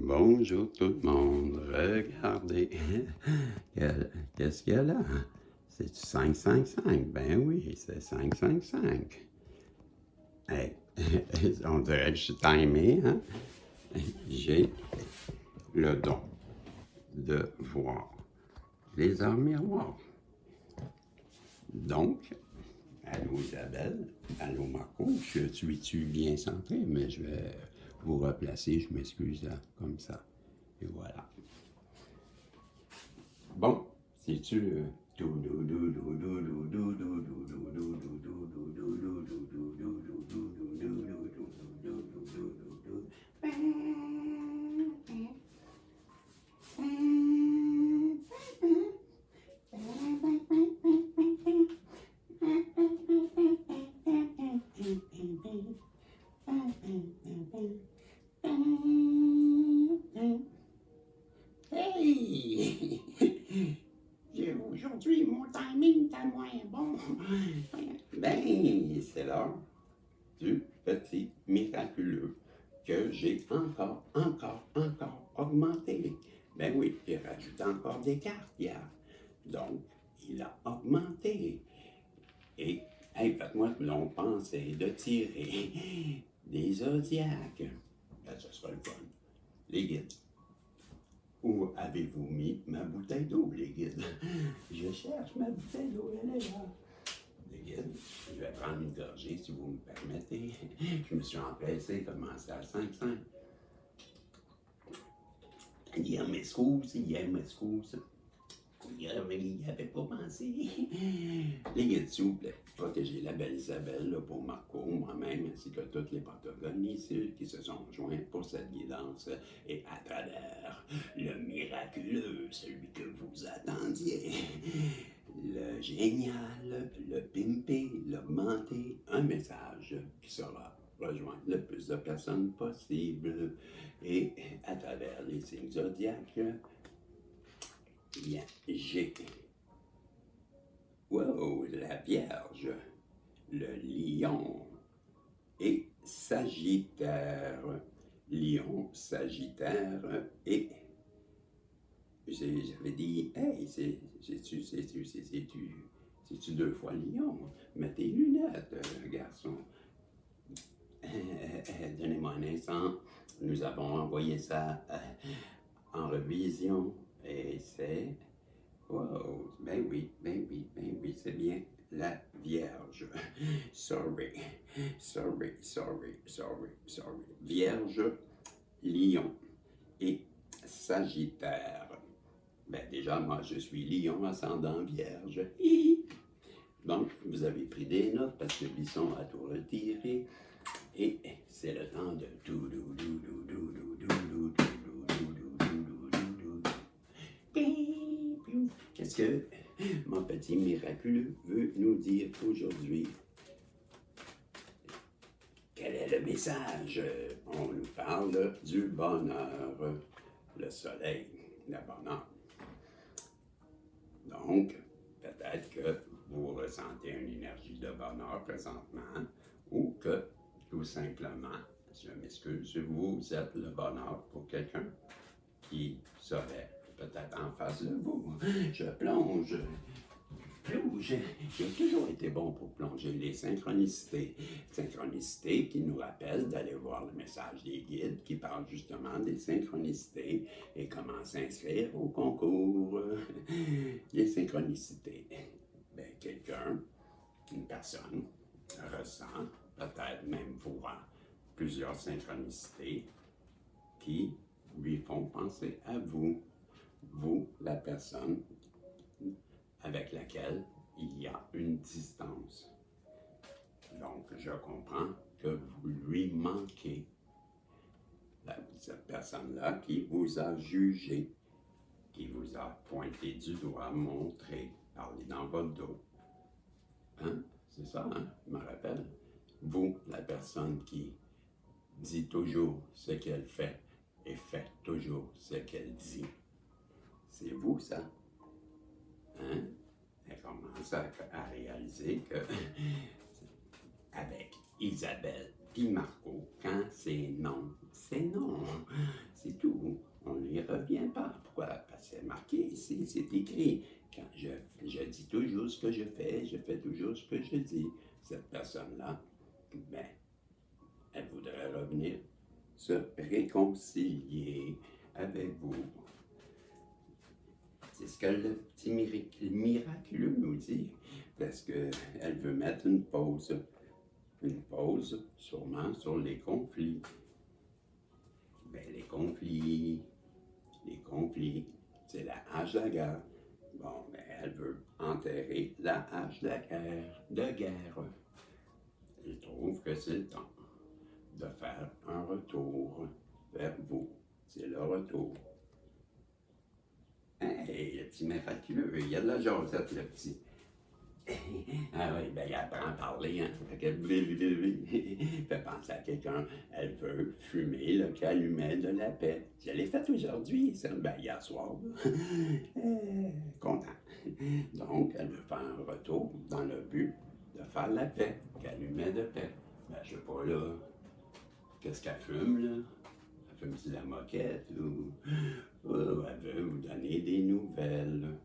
Bonjour tout le monde, regardez, qu'est-ce qu'il y a là? C'est 555, ben oui, c'est 555. Hey, on dirait que je suis timé, hein? J'ai le don de voir les arts miroirs. Donc, allô Isabelle, allô Marco, je suis bien centré, mais je vais vous replacer, je m'excuse comme ça. Et voilà. Bon, c'est-tu... Hey! Aujourd'hui, mon timing est moins bon. Ben, c'est l'heure du petit miraculeux que j'ai encore augmenté. Ben oui, il rajoute encore des cartes hier. Donc, il a augmenté. Et, hey, faites-moi l'on pensait de tirer des zodiaques. Ben, ce sera le fun. Les guides. Où avez-vous mis ma bouteille d'eau, les guides? Je cherche ma bouteille d'eau, elle est là. Les guides, je vais prendre une gorgée si vous me permettez. Je me suis empressé de commencer à 5-5. Hier m'excuse. Il n'y avait pas pensé. Les guides, s'il vous plaît, protégez la belle Isabelle là, pour Marco, moi-même, ainsi que toutes les protagonistes ici qui se sont joints pour cette guidance et à travers le miraculeux, celui que vous attendiez, le génial, le pimpé, l'augmenté, un message qui sera rejoindre le plus de personnes possible et à travers les signes zodiaques. Bien, j'ai, wow, la Vierge, le Lion et Sagittaire. Lion, Sagittaire et j'avais dit, hey, c'est-tu deux fois Lion? Mets tes lunettes, garçon. Donnez-moi un instant. Nous avons envoyé ça en révision et c'est... Wow, ben oui, c'est bien la Vierge. Sorry. Vierge, Lion et Sagittaire. Ben déjà, moi, je suis Lion, ascendant Vierge. Donc, vous avez pris des notes parce que Bisson a tout retiré. Et c'est le temps de tout. Qu'est-ce que mon petit miraculeux veut nous dire aujourd'hui? Quel est le message? On nous parle du bonheur, le soleil, le bonheur. Donc, peut-être que vous ressentez une énergie de bonheur présentement ou que tout simplement, je m'excuse, vous êtes le bonheur pour quelqu'un qui serait peut-être en face de vous. Je plonge. J'ai toujours été bon pour plonger les synchronicités. Synchronicités qui nous rappellent d'aller voir le message des guides qui parlent justement des synchronicités et comment s'inscrire au concours des synchronicités. Ben, quelqu'un, une personne, ressent, peut-être même voir plusieurs synchronicités qui lui font penser à vous, la personne avec laquelle il y a une distance. Donc, je comprends que vous lui manquez. Cette personne-là qui vous a jugé, qui vous a pointé du doigt, montré, parlé dans votre dos. Hein? C'est ça, hein? Je me rappelle. Vous, la personne qui dit toujours ce qu'elle fait et fait toujours ce qu'elle dit. C'est vous, ça. Hein? Elle commence à réaliser que avec Isabelle puis Marco, quand c'est non, c'est tout. il ne revient pas. Pourquoi? Parce que c'est marqué ici, c'est écrit. Quand je dis toujours ce que je fais toujours ce que je dis. Cette personne-là, ben, elle voudrait revenir se réconcilier avec vous. C'est ce que le petit miraculeux nous dit, parce qu'elle veut mettre une pause sûrement sur les conflits. Ben, les conflits, c'est la hache de la guerre. Bon, ben, elle veut enterrer la hache de guerre. Elle trouve que c'est le temps de faire un retour vers vous. C'est le retour. Hey, le petit miraculeux, il y a de la jasette, le petit. Ah oui, ben il apprend à parler, hein. Fait qu'elle fait penser à quelqu'un. Elle veut fumer le calumet de la paix. Je l'ai fait aujourd'hui, ça, ben hier soir. Content. Donc, elle veut faire un retour dans le but de faire la paix. Calumet de paix. Ben, je sais pas, là. Qu'est-ce qu'elle fume, là? Elle fume-tu la moquette ou elle veut vous donner des nouvelles?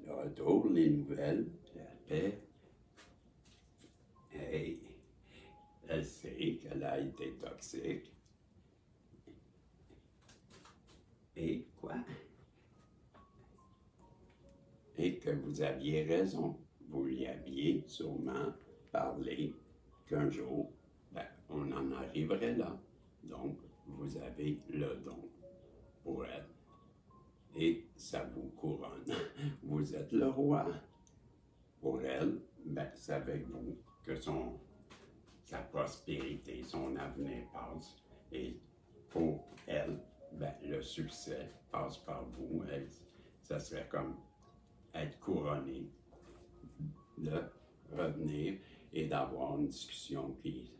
Le retour, les nouvelles, la paix. Hey, elle sait qu'elle a été toxique. Et quoi? Et que vous aviez raison. Vous lui aviez sûrement parlé qu'un jour, ben, on en arriverait là. Donc, vous avez le don pour elle. Et ça vous couronne. Vous êtes le roi. Pour elle, ben, c'est avec vous que sa prospérité, son avenir passe. Et pour elle, ben, le succès passe par vous. Ça serait comme être couronné, de revenir et d'avoir une discussion qui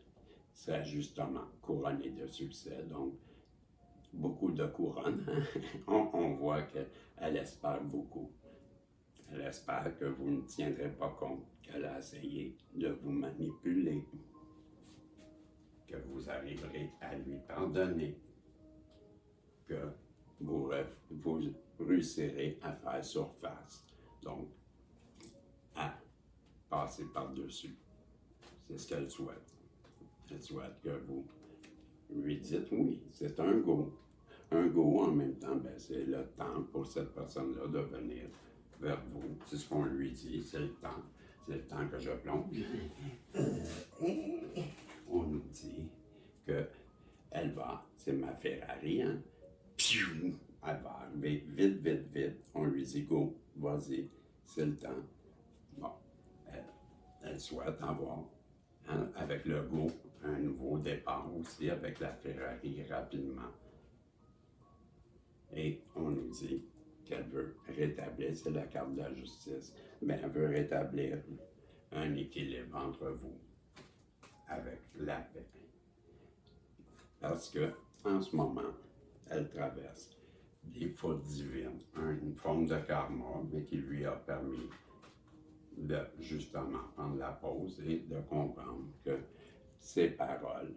serait justement couronnée de succès. Donc, beaucoup de couronnes. On voit qu'elle espère beaucoup. Elle espère que vous ne tiendrez pas compte qu'elle a essayé de vous manipuler, que vous arriverez à lui pardonner, que vous réussirez à faire surface, donc à passer par-dessus. C'est ce qu'elle souhaite. Elle souhaite que vous lui dites oui, c'est un go. Un go en même temps, ben, c'est le temps pour cette personne-là de venir vers vous. C'est ce qu'on lui dit, c'est le temps. C'est le temps que je plonge. On nous dit qu'elle va, c'est ma Ferrari, hein? Piou! Elle va arriver vite. On lui dit go, vas-y, c'est le temps. Bon, elle souhaite avoir, hein, avec le go, un nouveau départ aussi avec la Ferrari rapidement. Et on nous dit qu'elle veut rétablir, c'est la carte de la justice, mais elle veut rétablir un équilibre entre vous avec la paix. Parce que en ce moment, elle traverse des fautes divines, une forme de karma, mais qui lui a permis de justement prendre la pause et de comprendre que ses paroles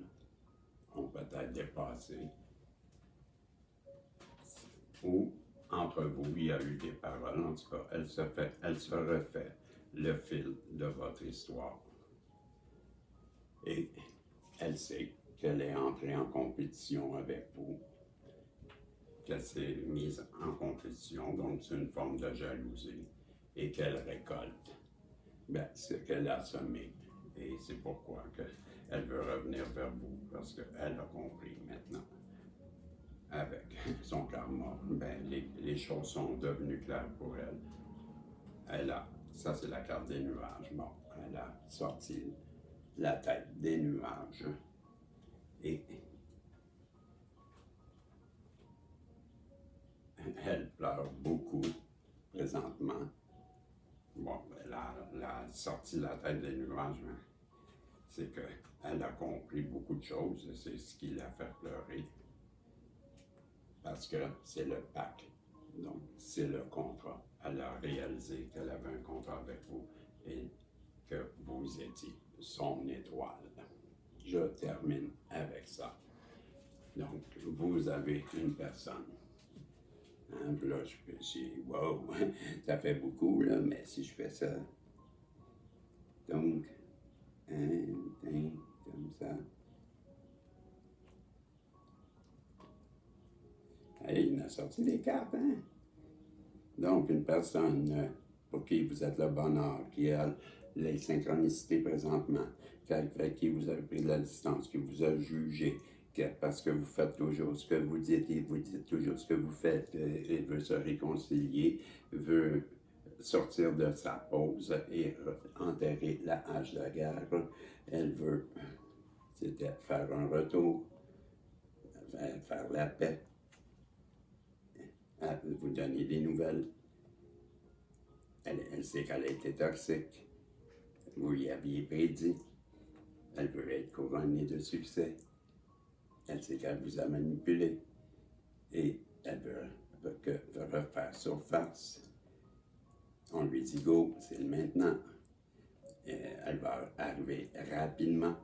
ont peut-être dépassé, ou entre vous, il y a eu des paroles, en tout cas, elle se refait le fil de votre histoire. Et elle sait qu'elle est entrée en compétition avec vous, qu'elle s'est mise en compétition, donc c'est une forme de jalousie, et qu'elle récolte ce qu'elle a semé. Et c'est pourquoi elle veut revenir vers vous, parce qu'elle a compris maintenant. Avec son karma, ben, les choses sont devenues claires pour elle. Ça c'est la carte des nuages. Bon, elle a sorti la tête des nuages et elle pleure beaucoup présentement. Bon, elle a sorti la tête des nuages, mais c'est qu'elle a compris beaucoup de choses et c'est ce qui l'a fait pleurer. Parce que c'est le pacte, donc c'est le contrat. Elle a réalisé qu'elle avait un contrat avec vous et que vous étiez son étoile. Je termine avec ça. Donc, vous avez une personne Hein, puis là, je suis, wow, ça fait beaucoup, là, mais si je fais ça, donc, comme ça. Hey, il a sorti des cartes, hein? Donc, une personne pour qui vous êtes le bonheur, qui a les synchronicités présentement, avec qui vous avez pris de la distance, qui vous a jugé, parce que vous faites toujours ce que vous dites et vous dites toujours ce que vous faites, et veut se réconcilier, veut sortir de sa pause et enterrer la hache de guerre. Elle veut, c'était faire un retour, faire la paix, vous donner des nouvelles. Elle sait qu'elle a été toxique. Vous y aviez prédit. Elle veut être couronnée de succès. Elle sait qu'elle vous a manipulé. Et elle veut refaire surface. On lui dit go, c'est le maintenant. Elle va arriver rapidement.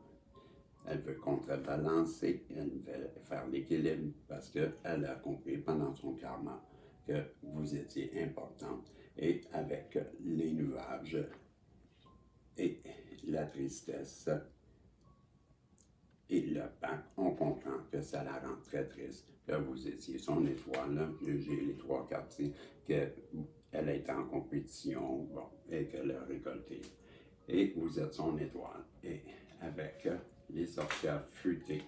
Elle veut contrebalancer, elle veut faire l'équilibre parce qu'elle a compris pendant son karma que vous étiez importante. Et avec les nuages et la tristesse et le pacte, on comprend que ça la rend très triste, que vous étiez son étoile. J'ai les 3 cartes, qu'elle a été en compétition, bon, et qu'elle a récolté. Et vous êtes son étoile. Et avec les sorcières futées,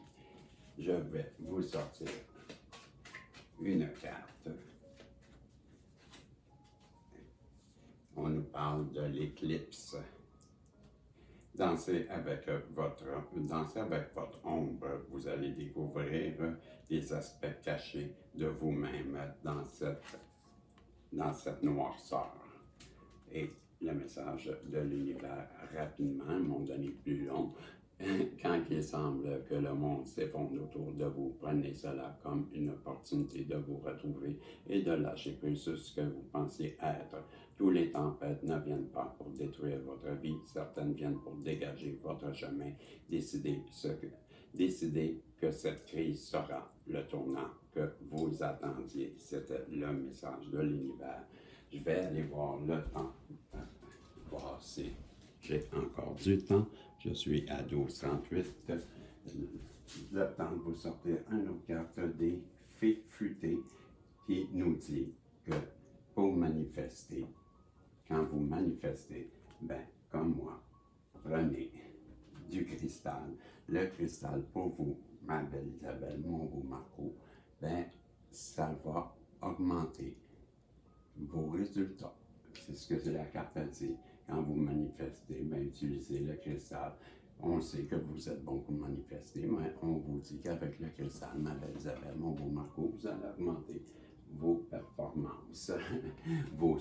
je vais vous sortir une carte. On nous parle de l'éclipse. Dansez avec votre ombre. Vous allez découvrir des aspects cachés de vous-même dans cette noirceur. Et le message de l'univers rapidement, m'ont donné plus long. Quand il semble que le monde s'effondre autour de vous, prenez cela comme une opportunité de vous retrouver et de lâcher prise sur ce que vous pensiez être. Tous les tempêtes ne viennent pas pour détruire votre vie, certaines viennent pour dégager votre chemin. Décidez que cette crise sera le tournant que vous attendiez. C'était le message de l'univers. Je vais aller voir le temps, voir si j'ai encore du temps. Je suis à 12h38. Le temps de vous sortir une autre carte des fées futées qui nous dit que pour manifester, quand vous manifestez, ben, comme moi, prenez du cristal. Le cristal pour vous, ma belle Isabelle, mon beau Marco, ben, ça va augmenter vos résultats. C'est ce que la carte a dit. Quand vous manifestez, ben, utilisez le cristal. On sait que vous êtes bon pour manifester, mais on vous dit qu'avec le cristal, ma belle Isabelle, mon beau Marco, vous allez augmenter vos performances, vos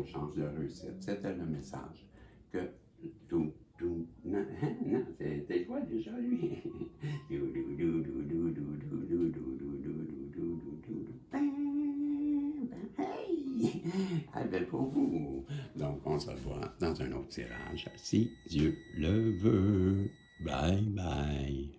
chances de réussite. C'était le message que non, c'était quoi déjà lui? Hey! Elle est pour vous. Donc, on se voit dans un autre tirage, si Dieu le veut. Bye bye.